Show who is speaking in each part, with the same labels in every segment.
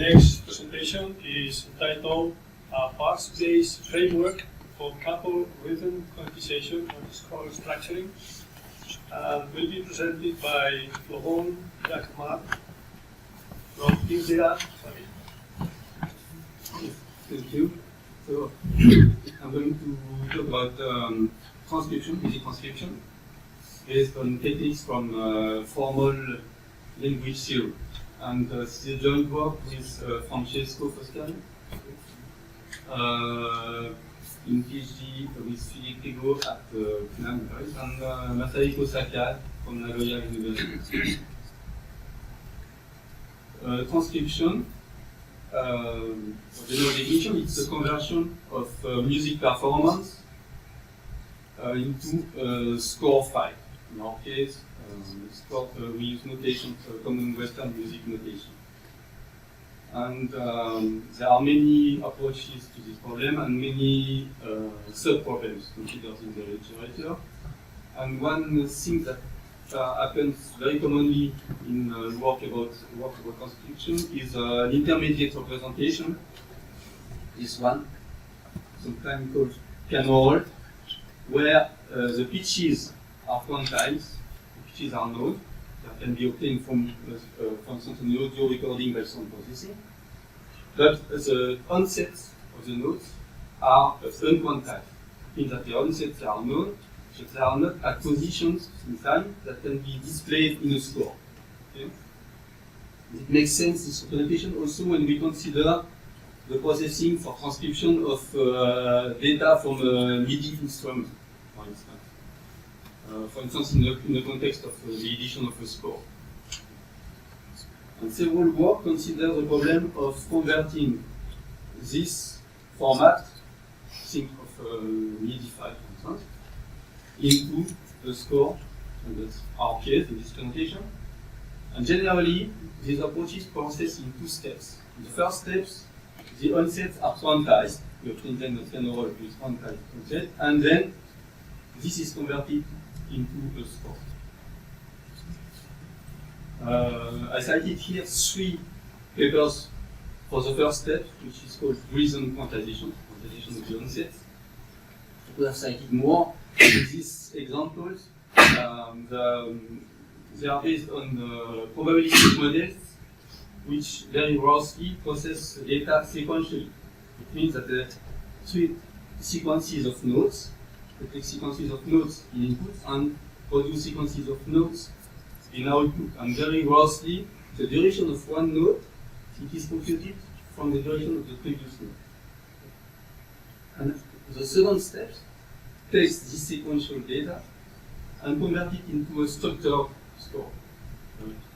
Speaker 1: next presentation is entitled Parts-Based Framework for Couple Rhythm Quantization and Score Structuring, and will be presented by Florent Jacquemart from INSEAD.
Speaker 2: Thank you. So, I'm going to talk about transcription, music transcription, based on techniques from formal language theory. And this is a joint work with Francesco Foscari in PhD with Philippe Rigaud at CNAM Paris, and Masahiko Sakai from Nagoya University. Transcription, for general definition, it's a conversion of music performance into score file. In our case, we use notation, common Western music notation. And there are many approaches to this problem and many sub-problems considered in the literature. And one thing that happens very commonly in work about transcription is an intermediate representation. This one, sometimes called piano roll, where the pitches are quantized, the pitches are known, that can be obtained from, for instance, an audio recording by sound processing. But the onsets of the notes are unquantized, means that the onsets are known, but they are not at positions in time that can be displayed in a score. Okay? It makes sense, this representation, also when we consider the processing for transcription of data from a MIDI instrument, for instance. In the context of the edition of a score. And several work consider the problem of converting this format, think of MIDI file, for instance, into a score, and that's our case in this presentation. And generally, these approaches process in two steps. In the first steps, the onsets are quantized. We obtain then the piano roll with quantized onset, and then this is converted into a score. I cited here 3 papers for the first step, which is called rhythm quantization of the onsets. I could have cited more. These examples, they are based on probabilistic models, which very roughly process data sequentially. It means that the 3 sequences of notes, they take sequences of notes in input and produce sequences of notes in output. And very roughly, the duration of one note, it is computed from the duration of the previous note. And the second step takes this sequential data and convert it into a structured score.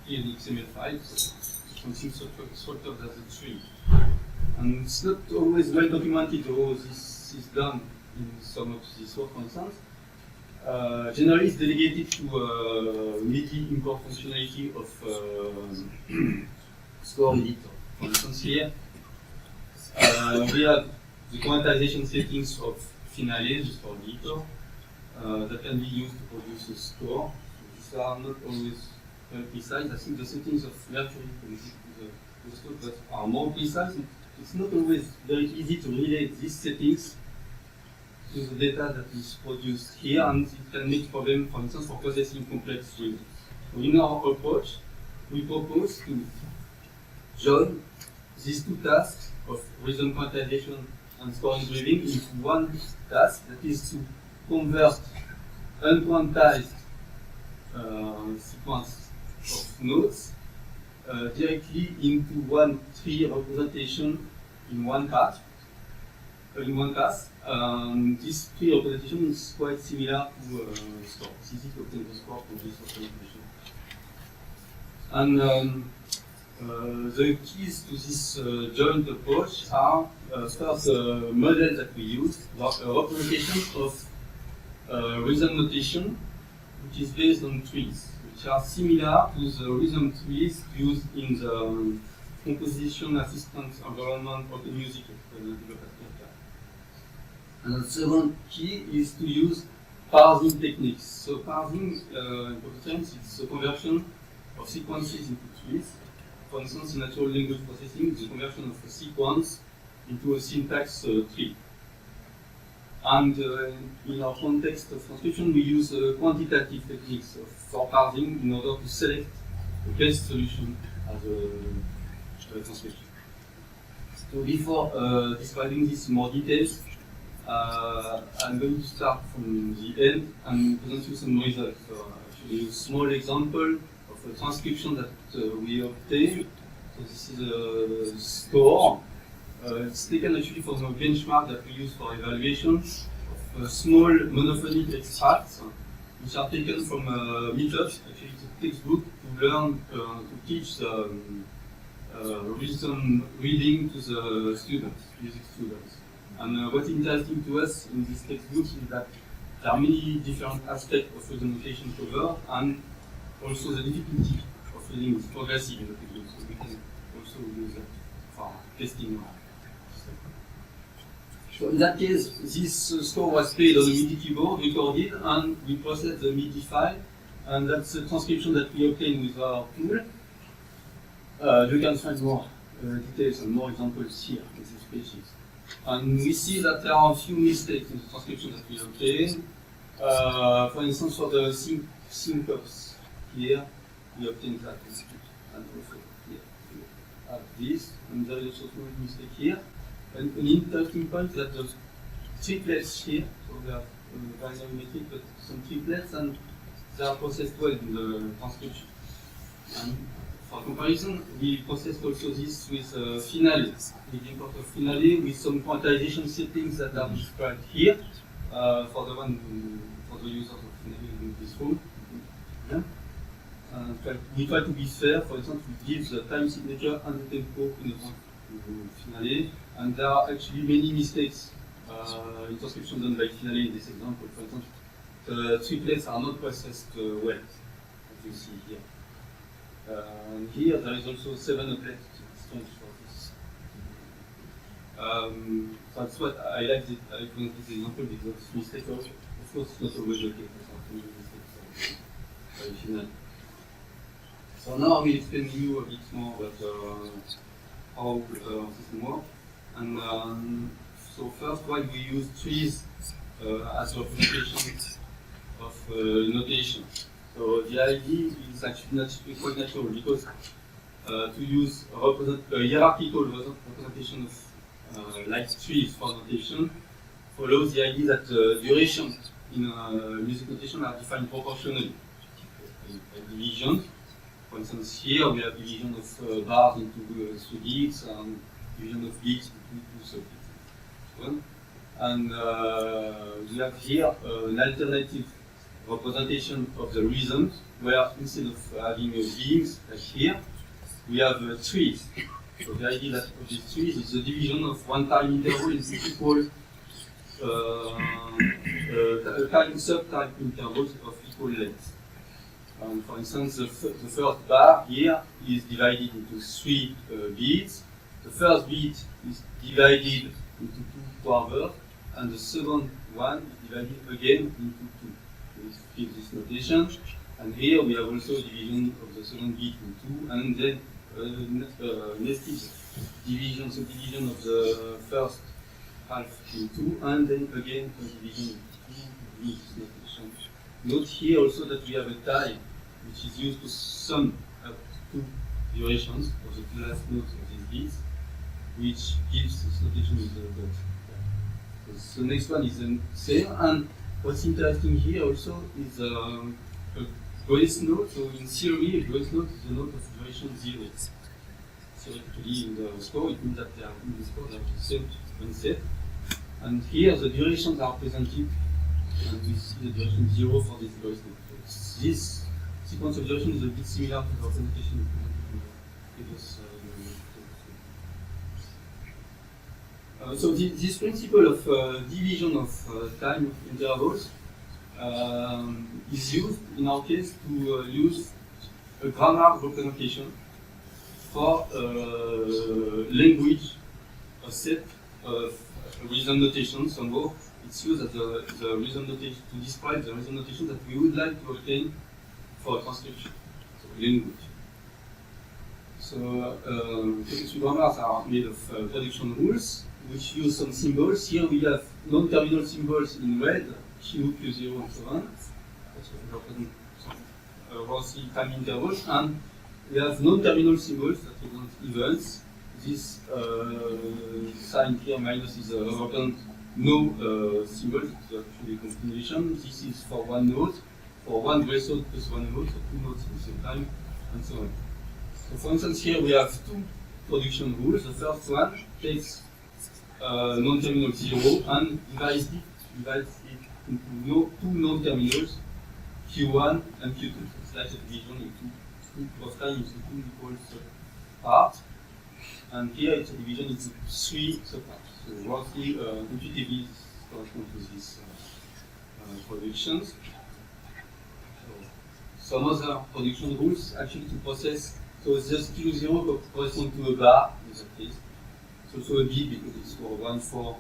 Speaker 2: Here in XML file, so something structured as a tree. And it's not always well documented how this is done in some of this work, for instance. Generally, it's delegated to MIDI import functionality of score editor. For instance, here we have the quantization settings of Finale, just for editor, that can be used to produce a score. These are not always very precise. I think the settings of Mercury the score that are more precise. It's not always very easy to relate these settings to the data that is produced here, and it can make problem, for instance, for processing complex rhythms. So in our approach, we propose to join these 2 tasks of rhythm quantization and score engraving into one task, that is to convert unquantized sequence of notes directly into one tree representation in one pass. This tree representation is quite similar to score. It's easy to obtain the score from this representation. And the keys to this joint approach are first the model that we use, a representation of rhythm notation, which is based on trees, which are similar to the rhythm trees used in the composition assistance environment of the music. And the second key is to use parsing techniques. So parsing, in computer science, it's a conversion of sequences into trees. for instance, in natural language processing, the conversion of a sequence into a syntax tree. And in our context of transcription, we use quantitative techniques for parsing in order to select the best solution as a transcription. So before describing this in more details, I'm going to start from the end and present you some results. So actually a small example of a transcription that we obtained. So this is a score. It's taken actually from a benchmark that we use for evaluation of small monophonic extracts, which are taken from meetups. Actually, it's a textbook to learn to teach rhythm reading to the students, music students. And what's interesting to us in this textbook is that there are many different aspects of rhythm notation covered, and also the difficulty of reading is progressive in the textbook, so we can also use that for testing. So in that case, this score was played on a MIDI keyboard, recorded, and we processed the MIDI file, and that's the transcription that we obtained with our tool. You can find more details and more examples here in these pages. And we see that there are a few mistakes in the transcription that we obtained. For instance, for the syncops here, we obtained that, and also here we have this, and there is also a small mistake here. And an interesting point is that the triplets here, so they are binary metric, but some triplets, and they are processed well in the transcription. And for comparison, we processed also this with Finale, the import of Finale, with some quantization settings that are described here for the users of Finale in this room. Yeah. We try to be fair. For instance, we give the time signature and the tempo in the Finale, and there are actually many mistakes in transcription done by Finale in this example. For instance, the triplets are not processed well, as you see here. And here there is also 7 applets strange for this. That's what I like this example because of mistakes. Of course, it's not always okay for mistakes by Finale. So now I will explain to you a bit more about how our system works. And so first, why we use trees as a representation of notation. So the idea is actually quite natural because to use a hierarchical representation of like trees for notation follows the idea that durations in music notation are defined proportionally by divisions. For instance, here we have division of bars into 3 beats and division of beats into 2 subbeats. And we have here an alternative representation of the rhythms, where instead of having beams like here, we have trees. So the idea that of these trees is the division of one time interval into equal time subtime intervals of equal length. For instance, the first bar here is divided into 3 beats. The first beat is divided into 2 quarters, and the second one is divided again into 2. This gives this notation. And here we have also division of the second beat in 2, and then nested division, subdivision of the first half in 2, and then again a division in 2 beats notation. Note here also that we have a time which is used to sum up 2 durations of the last notes of these beats, which gives this notation with the dot. So the next one is the same, and what's interesting here also is a grace note. So in theory, a grace note is a note of duration 0. Theoretically, in the score, it means that they are in the score, they are the same concept. And here the durations are presented, and we see the duration 0 for this grace note. So this sequence of duration is a bit similar to the representation in the previous. So this principle of division of time intervals is used in our case to use a grammar representation for language, a set of rhythm notation. Somehow it's used as the rhythm notation to describe the rhythm notation that we would like to obtain for a transcription, so language. So production grammars are made of production rules, which use some symbols. Here we have non-terminal symbols in red, Q, Q0, and so on. That's what represent some Rossi time intervals. And we have non-terminal symbols that represent events. This sign here minus is represent no symbol, it's actually a continuation. This is for one node, for one threshold plus one node, so two nodes at the same time, and so on. So for instance, here we have two production rules. The first one takes non-terminal 0 and divides it into two non-terminals, Q1 and Q2. So it's like a division into two cross time into two equal parts. And here it's a division into three subparts. So roughly, intuitively, this corresponds to these productions. So some other production rules actually to process. So just Q0 corresponds to a bar in that case. It's also a bit because it's for 1-4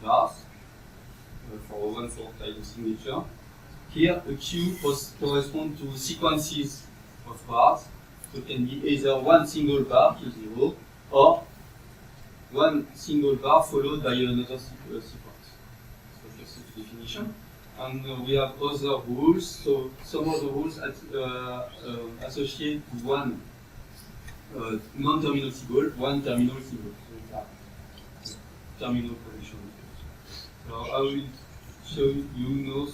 Speaker 2: bars, for 1-4 type of signature. Here, a Q corresponds to sequences of bars. So it can be either one single bar, Q0, or one single bar followed by another sequence. So that's the definition. And we have other rules. So some of the rules associate to one non-terminal symbol, one terminal symbol. So terminal production. So I will show you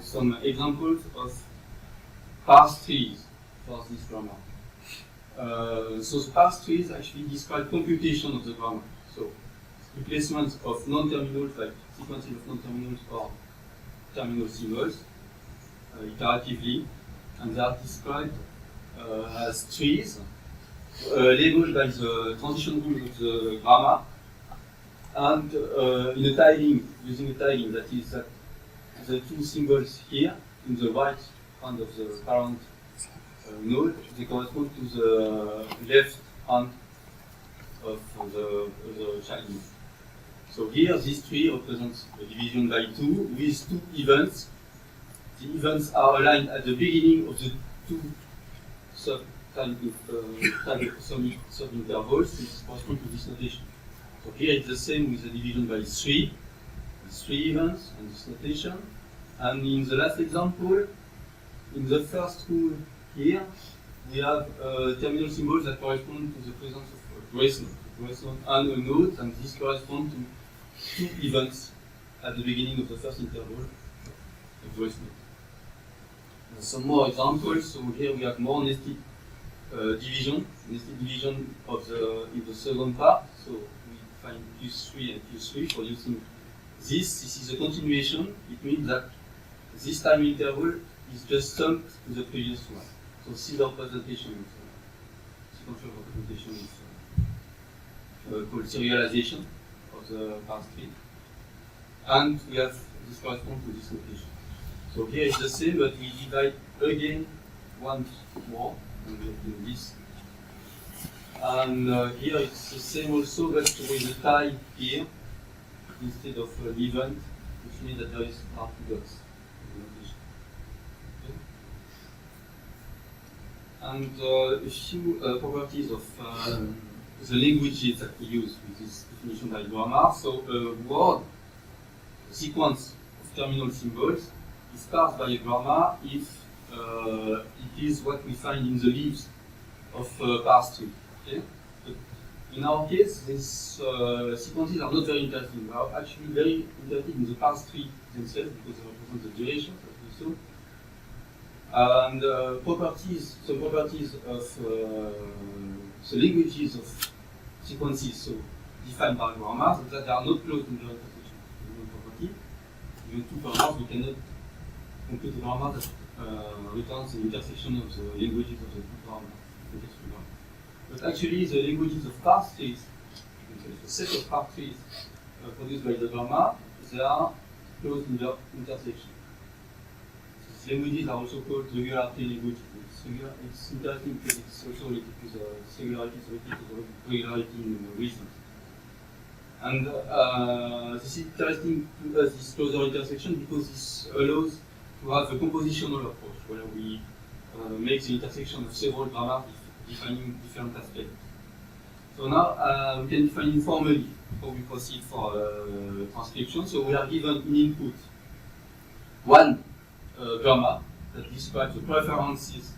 Speaker 2: some examples of parse trees for this grammar. So the parse trees actually describe computation of the grammar. So replacement of non-terminals, like sequences of non-terminals or terminal symbols, iteratively, and they are described as trees, labeled by the transition rules of the grammar, and in a tiling, using a tiling, that is that the two symbols here in the right hand of the parent node, they correspond to the left hand of the child node. So here, this tree represents a division by 2 with two events. The events are aligned at the beginning of the two sub-intervals, which correspond to this notation. So here it's the same with the division by 3, with 3 events and this notation. And in the last example, in the first rule here, we have terminal symbols that correspond to the presence of a grace node and a node, and this corresponds to two events at the beginning of the first interval of grace node. Some more examples. So here we have more nested division of in the second part. So we find Q3 and Q3 producing this. This is a continuation. It means that this time interval is just summed to the previous one. So sequential representation is called serialization of the parse tree. And we have this corresponds to this notation. So here it's the same, but we divide again once more, and we have done this. And here it's the same also, but with a tie here instead of an event, which means that there is R2 dots. And a few properties of the languages that we use with this definition by grammar. So a word sequence of terminal symbols is parsed by a grammar if it is what we find in the leaves of parse tree. Okay? But in our case, these sequences are not very interesting. They are actually very interested in the parse tree themselves because they represent the durations, as we saw. And some properties of the languages of sequences, so defined by grammar, so that they are not closed in the intersection. One property. Even two grammars, we cannot complete a grammar that returns the intersection of the languages of the two grammars. But actually, the languages of parse trees, the set of parse trees produced by the grammar, they are closed in their intersection. Languages are also called regularity languages. It's interesting because it's also related to the singularity, related to the regularity in reason. And this is interesting to us, this closer intersection, because this allows to have a compositional approach where we make the intersection of several grammars defining different aspects. So now we can define informally before we proceed for transcription. So we are given in input one grammar that describes the preferences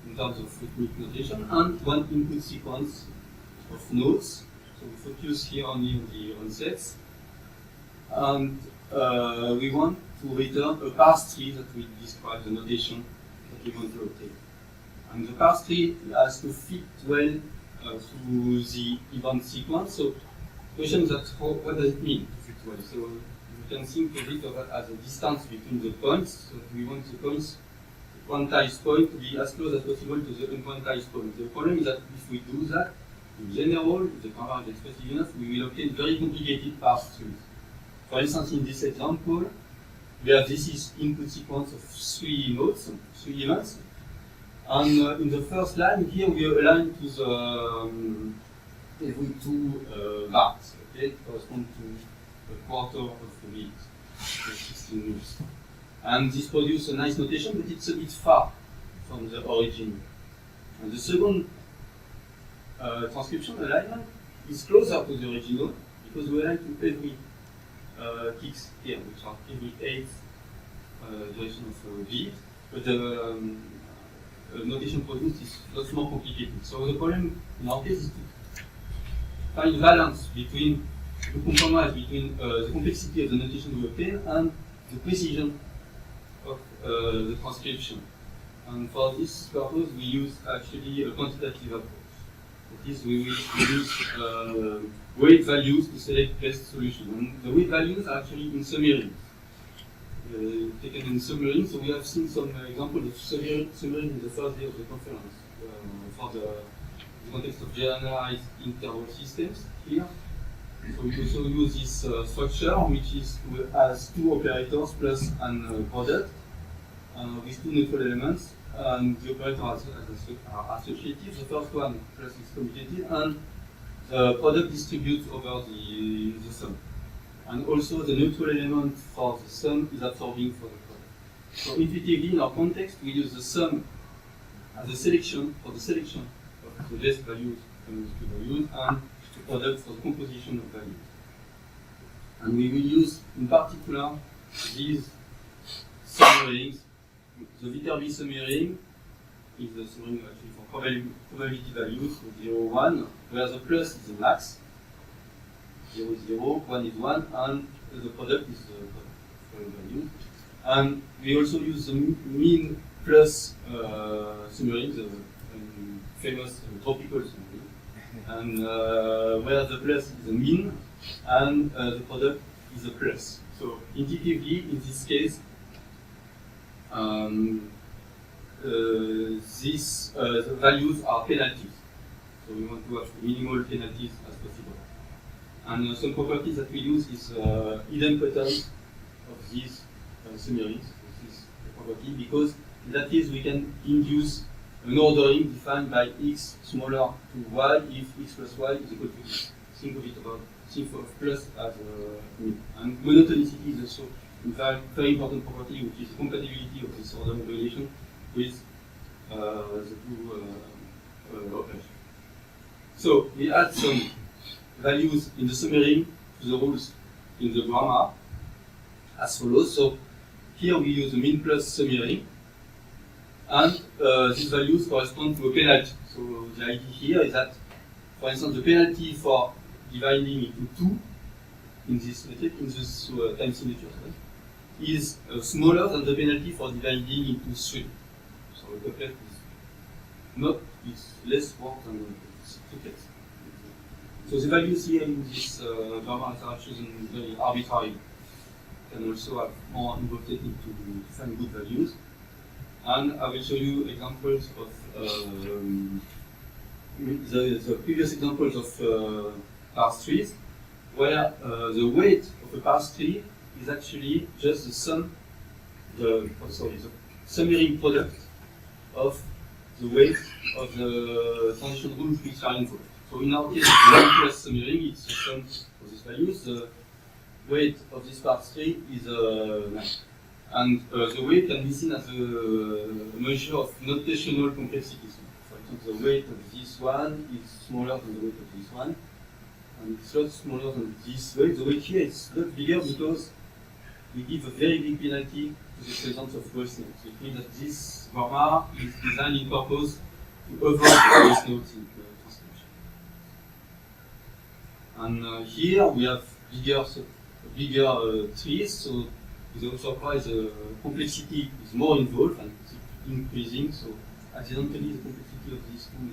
Speaker 2: in terms of rhythmic notation, and one input sequence of notes. So we focus here only on the onsets. And we want to return a parse tree that will describe the notation that we want to obtain. And the parse tree has to fit well to the event sequence. So the question is that what does it mean to fit well? So you can think of it as a distance between the points. So we want the points, the quantized point, to be as close as possible to the unquantized point. The problem is that if we do that, in general, if the grammar is expressive enough, we will obtain very complicated parse trees. For instance, in this example, where this is input sequence of 3 nodes, 3 events, and in the first line here we align to the every 2 bars, okay, correspond to a quarter of the beat, 16 notes. And this produces a nice notation, but it's a bit far from the origin. And the second transcription alignment is closer to the original because we align to every kicks here, which are every 8th duration of a beat, but the notation produced is lots more complicated. So the problem in our case is to find balance between the compromise between the complexity of the notation we obtain and the precision of the transcription. And for this purpose, we use actually a quantitative approach. That is, we will use weight values to select best solution. And the weight values are actually in submarines. Taken in submarines, so we have seen some examples of submarines in the first day of the conference for the context of generalized interval systems here. So we also use this structure, which is has 2 operators plus an product with 2 neutral elements. And the operators are associative. The first one plus is commutative, and the product distributes over the sum. And also the neutral element for the sum is absorbing for the product. So intuitively, in our context, we use the sum as a selection for the selection of the best values and the values, and the product for the composition of values. And we will use, in particular, these summerings. The Viterbi summering is the summering actually for probability values, so 0, 1, where the plus is the max, 0 is 0, 1 is 1, and the product is the product value. And we also use the mean plus summering, the famous tropical summering, and where the plus is the mean and the product is a plus. So intuitively, in this case, the values are penalties. So we want to have minimal penalties as possible. And some properties that we use is idempotence of these summarings. This is the property because that is we can induce an ordering defined by x smaller to y if x plus y is equal to x. Think of plus as mean. And monotonicity is also a very important property, which is the compatibility of this ordering relation with the 2 operations. So we add some values in the summary to the rules in the grammar as follows. So here we use the mean plus summary, and these values correspond to a penalty. So the idea here is that, for instance, the penalty for dividing into 2 in this method, in this time signature, is smaller than the penalty for dividing into 3. So the couplet is less work than the triplet. So the values here in this grammar are chosen very arbitrarily. You can also have more involved technique to find good values. And I will show you examples of the previous examples of parse trees, where the weight of a parse tree is actually just the sum, the summary product of the weight of the transition rules which are involved. So in our case, 1 plus summary, it's the sum of these values. The weight of this parse tree is 9. And the weight can be seen as a measure of notational complexity. So, for the weight of this one is smaller than the weight of this one, and it's a lot smaller than this weight. The weight here is a lot bigger because we give a very big penalty to the presence of voice notes. So it means that this grammar is designed in purpose to avoid voice notes in transcription. And here we have bigger trees, so the surprise complexity is more involved and it's increasing. So accidentally the complexity of this tool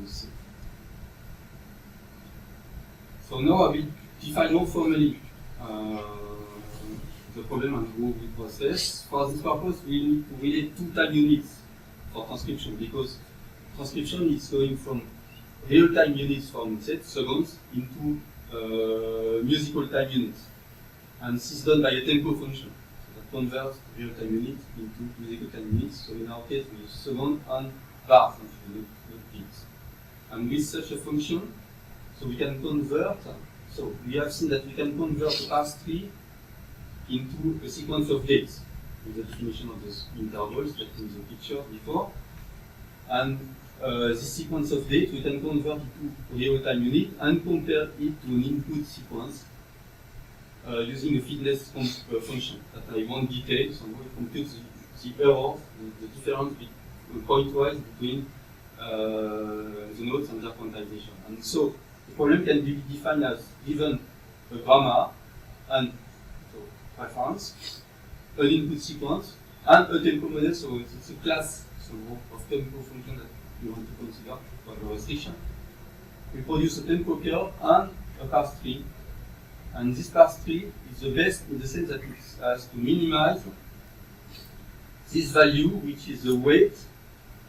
Speaker 2: is 6. So now I will define more formally the problem and how we process. For this purpose, we need to relate 2 time units for transcription, because transcription is going from real-time units from seconds into musical time units. And this is done by a tempo function. So that converts real-time units into musical time units. So in our case, we use second and bar function, not beats. And with such a function, so we can convert, so we have seen that we can convert a parse tree into a sequence of dates with the definition of the intervals that in the picture before. And this sequence of dates we can convert it to real-time unit and compare it to an input sequence using a fitness function that I won't detail. So it computes the error, the difference point-wise between the notes and their quantization. And so the problem can be defined as given a grammar and so reference, an input sequence, and a tempo model. So it's a class of tempo function that you want to consider for the restriction. We produce a tempo curve and a parse tree. And this parse tree is the best in the sense that it has to minimize this value, which is the weight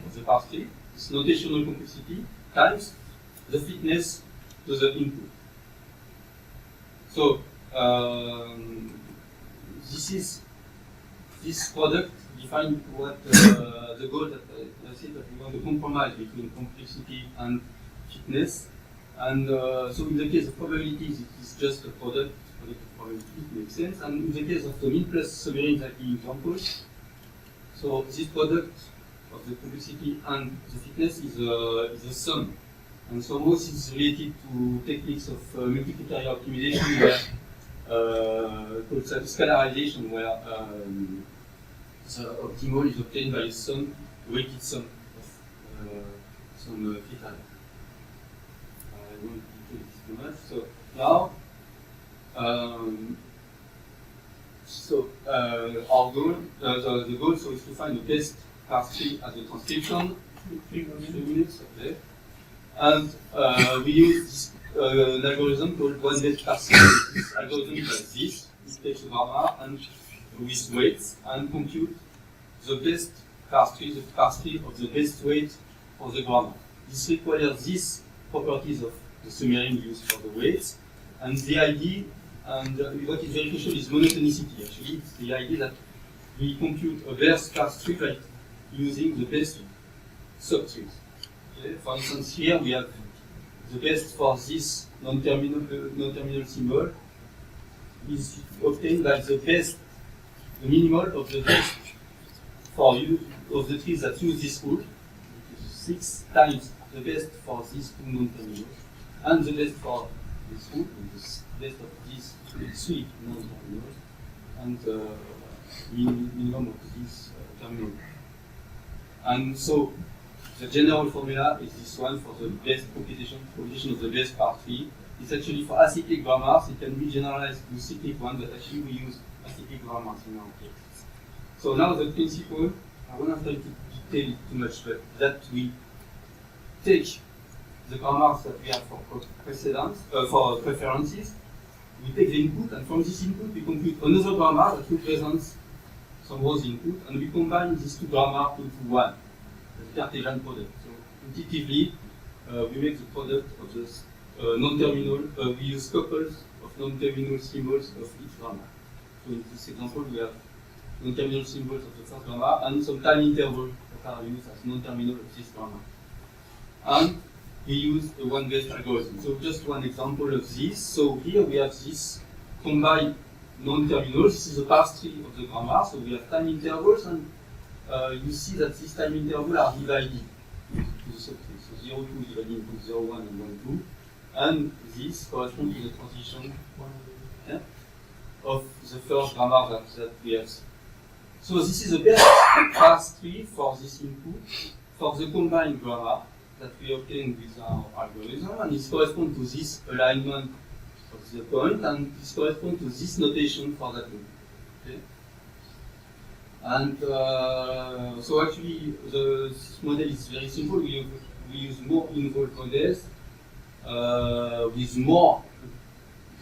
Speaker 2: of the parse tree, this notational complexity, times the fitness to the input. So this product defines what the goal that I said that we want to compromise between complexity and fitness. And so in the case of probabilities, it is just a product of probability, it makes sense. And in the case of the mean plus submarine examples, so this product of the complexity and the fitness is a sum. And so most is related to techniques of multi-criteria optimization, where called scalarization, where the optimal is obtained by a sum, weighted sum of some criteria. I won't detail this too much. So now, our goal, the goal, so is to find the best parse tree as a transcription. 3 minutes, okay. And we use an algorithm called one best parse tree. This algorithm is like this. It takes a grammar and with weights and compute the best parse tree, the parse tree of the best weight for the grammar. This requires these properties of the summarizing used for the weights, and the idea, and what is very crucial is monotonicity. Actually, it's the idea that we compute a best parse tree by using the best subtrees. Okay? For instance, here we have the best for this non-terminal symbol is obtained by the best, the minimal of the best for you of the trees that use this rule, which is 6 times the best for these 2 non-terminals, and the best for this rule, and the best of these 3 non-terminals, and the minimum of these terminals. And so the general formula is this one for the best computation of the best parse tree. It's actually for acyclic grammars. It can be generalized to cyclic one, but actually we use acyclic grammars in our case. So now the principle, I won't have time to detail it too much, but that we take the grammars that we have for precedence, for preferences, we take the input, and from this input we compute another grammar that represents some rows input, and we combine these 2 grammars into one, the Cartesian product. So intuitively, we make the product of this non-terminal, we use couples of non-terminal symbols of each grammar. So in this example, we have non-terminal symbols of the first grammar and some time interval that are used as non-terminal of this grammar. And we use the one best algorithm. So just one example of this. So here we have this combined non-terminals. This is a parse tree of the grammar. So we have time intervals, and you see that these time intervals are divided to the subtree. So 0, 2 is divided into 0, 1 and 1, 2. And this corresponds to the transition of the first grammar that we have seen. So this is the best class tree for this input, for the combined grammar that we obtain with our algorithm, and it corresponds to this alignment of the point, and it corresponds to this notation for that input. Okay? And so actually, this model is very simple. We use more involved models with more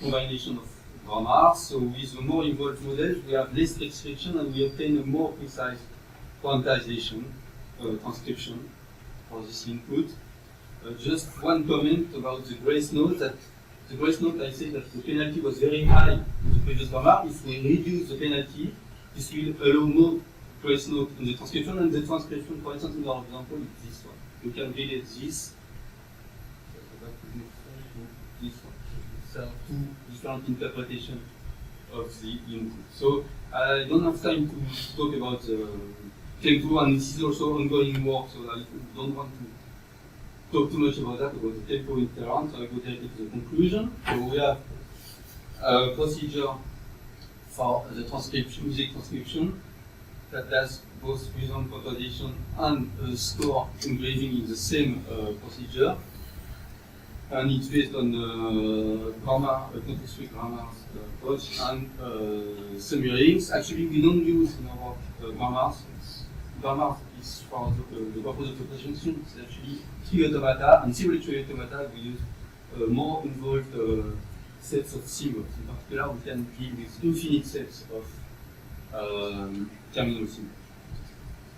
Speaker 2: combination of grammars. So with the more involved models, we have less restriction and we obtain a more precise quantization, transcription for this input. Just one comment about the grace note. That the grace note, I say that the penalty was very high in the previous grammar. If we reduce the penalty, this will allow more grace note in the transcription, and the transcription, for instance, in our example, is this one. You can relate this. This one. These are two different interpretations of the input. So I don't have time to talk about the tempo, and this is also ongoing work, so I don't want to talk too much about that, about the tempo interrupt, so I go directly to the conclusion. So we have a procedure for the transcription, music transcription, that does both rhythm quantization and score engraving in the same procedure. And it's based on grammar, context-free grammar approach, and summations. Actually, we don't use in our grammars. Grammar is for the purpose of the presentation. It's actually tree automata, and similar tree automata, we use more involved sets of symbols. In particular, we can deal with infinite sets of terminal symbols.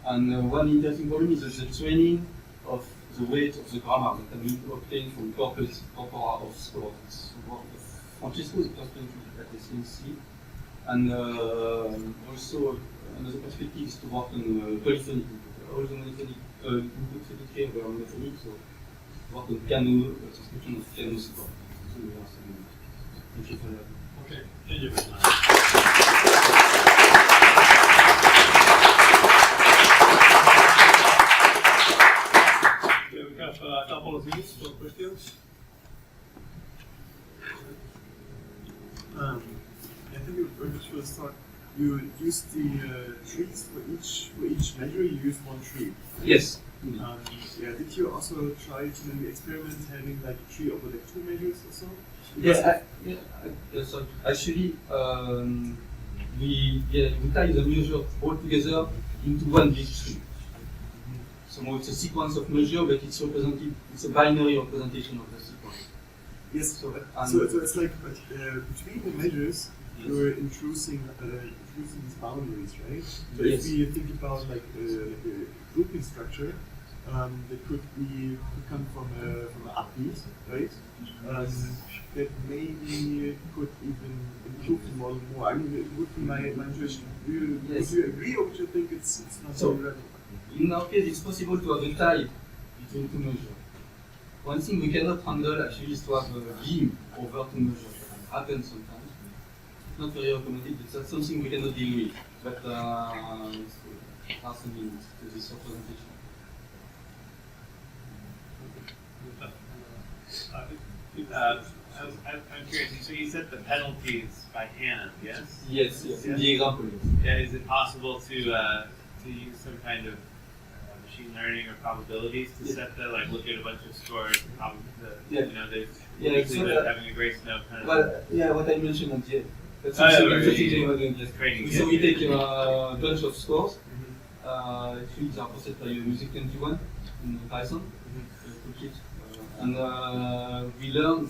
Speaker 2: And one interesting problem is the training of the weight of the grammar that can be obtained from corpora of scores. It's the work of Francesco, the first person at SNC. And also, another perspective is to work on polyphonic input. All the monophonic inputs that we have are monophonic, so work on piano, transcription of piano support. So we have some. Thank you for that.
Speaker 1: Okay, thank you very much. We have a couple of minutes for questions.
Speaker 3: I think when you first start, you use the trees for each measure. You use one tree.
Speaker 2: Yes.
Speaker 3: Yeah. Did you also try to maybe experiment having like a tree over like two measures or so?
Speaker 2: So actually, we tie the measure all together into one big tree. So it's a sequence of measure, but it's represented. It's a binary representation of the sequence.
Speaker 3: Yes. So it's like between the measures, you're introducing these boundaries, right? So
Speaker 2: yes.
Speaker 3: If we think about like a grouping structure, that could come from an upbeat, right? That maybe could even improve the model more. I mean, it would be my intuition. Would you agree, or would you think it's not so relevant?
Speaker 2: In our case, it's possible to have a tie between two measures. One thing we cannot handle actually is to have a beam over two measures. It happens sometimes. It's not very recommended, but that's something we cannot deal with. But it's something to this representation.
Speaker 4: I'm curious, so you set the penalties by hand, yes?
Speaker 2: Yes, in the example.
Speaker 4: Yeah, is it possible to use some kind of machine learning or probabilities to set that, like look at a bunch of scores, having a grace note kind of.
Speaker 2: Well, yeah, what I mentioned at the end. That's
Speaker 4: just training.
Speaker 2: So we take a bunch of scores. Actually, it's processed by Music 21 in Python. And we learn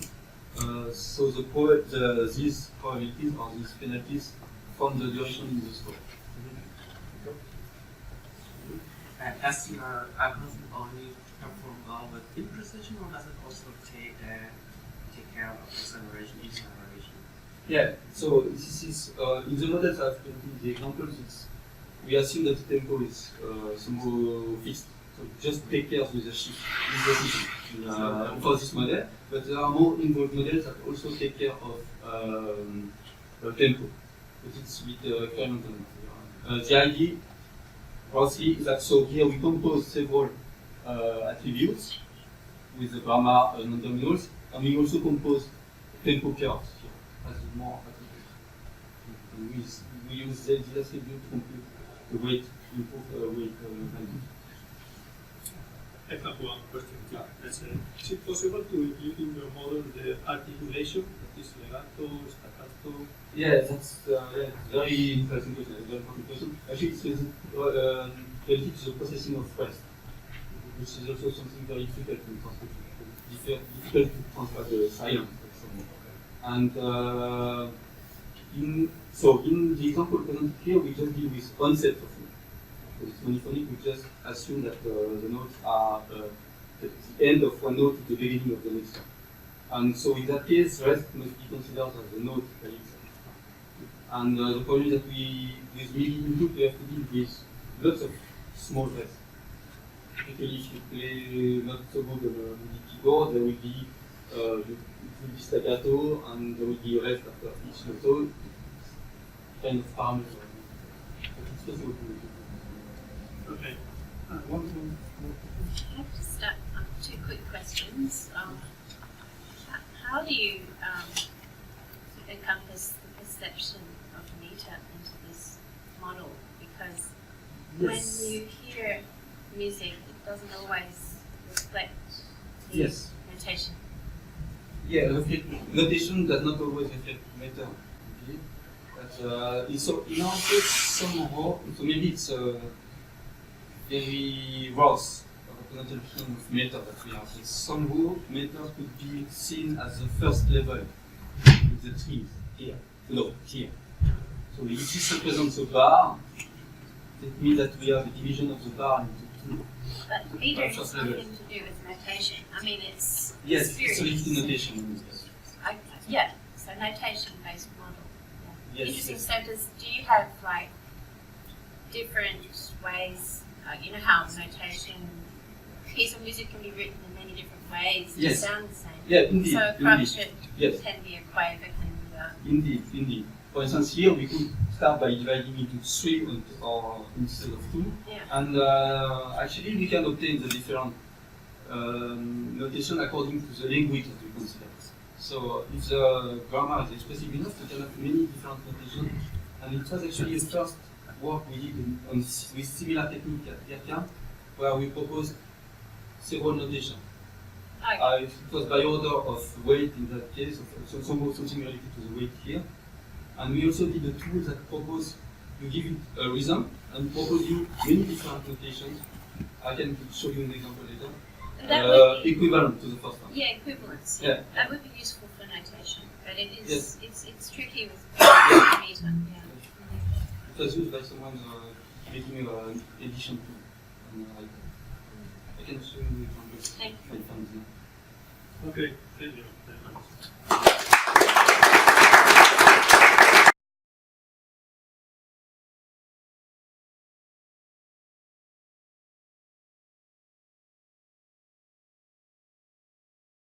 Speaker 2: these probabilities or these penalties from the duration in the score.
Speaker 5: Does your algorithm only perform well with imprecision, or does it also take care of acceleration, deceleration?
Speaker 2: Yeah, so this is in the models I've presented the examples. We assume that the tempo is somehow fixed. So just take care with the shift for this model, but there are more involved models that also take care of tempo. But it's a bit experimental. The idea, roughly, is that so here we compose several attributes with the grammar non-terminals, and we also compose tempo curves here as more attributes. And we use these attributes to compute the weight input weight value.
Speaker 1: I have one question. Is it possible to include in your model the articulation, that is legato, staccato?
Speaker 2: Yeah, that's very interesting question. Very important question. Actually, it's related to the processing of rest, which is also something very difficult to transfer. Difficult to transfer the silence. And in the example presented here, we just deal with one set of notes. Because it's monophonic, we just assume that the notes are the end of one note at the beginning of the next one. And so in that case, rest must be considered as a note by itself. And the problem that with MIDI input, we have to deal with lots of small rests. Typically, if you play not so good on a MIDI keyboard, there will be staccato, and there will be a rest after each note. So it's kind of parameter. But it's possible to do.
Speaker 1: Okay. One more.
Speaker 6: I have just two quick questions. How do you encompass the perception of meter into this model? Because when you hear music, it doesn't always reflect the
Speaker 2: Yes.
Speaker 6: notation.
Speaker 2: Yeah, notation does not always reflect meter. Okay? But so in our case, somehow, so maybe it's very gross representation of meter that we have. It's somehow meter could be seen as the first level with the trees here. No, here. So if this represents a bar, it means that we have a division of the bar into two.
Speaker 6: But meter has
Speaker 2: First
Speaker 6: nothing
Speaker 2: level.
Speaker 6: to do with notation. I mean, it's
Speaker 2: Yes, it's
Speaker 6: experience.
Speaker 2: related to notation.
Speaker 6: Yeah, so notation-based model. Yeah.
Speaker 2: Yes.
Speaker 6: Interesting. So do you have like different ways? You know how notation, piece of music can be written in many different ways to
Speaker 2: Yes.
Speaker 6: sound the same.
Speaker 2: Yeah, indeed.
Speaker 6: So a
Speaker 2: Indeed.
Speaker 6: crotchet
Speaker 2: Yes.
Speaker 6: can be a quaver, can be
Speaker 2: Indeed. For instance, here we could start by dividing into three or instead of two.
Speaker 6: Yeah.
Speaker 2: And actually, we can obtain the different notation according to the language that we consider. So if the grammar is expressive enough, we can have many different notations. And it was actually the first work we did with similar technique at IRCAM, where we proposed several notations.
Speaker 6: Okay.
Speaker 2: It was by order of weight in that case, so something related to the weight here. And we also did a tool that propose, you give it a rhythm and propose you many different notations. I can show you an example later.
Speaker 6: That would be,
Speaker 2: Equivalent to the first one.
Speaker 6: yeah, equivalence.
Speaker 2: Yeah.
Speaker 6: That would be useful for notation, but it is it's tricky with meter. Yeah.
Speaker 2: It was used by someone making an edition tool. And, I can show you the example.
Speaker 6: Thank you.
Speaker 2: I found it.
Speaker 1: Okay, thank you very much.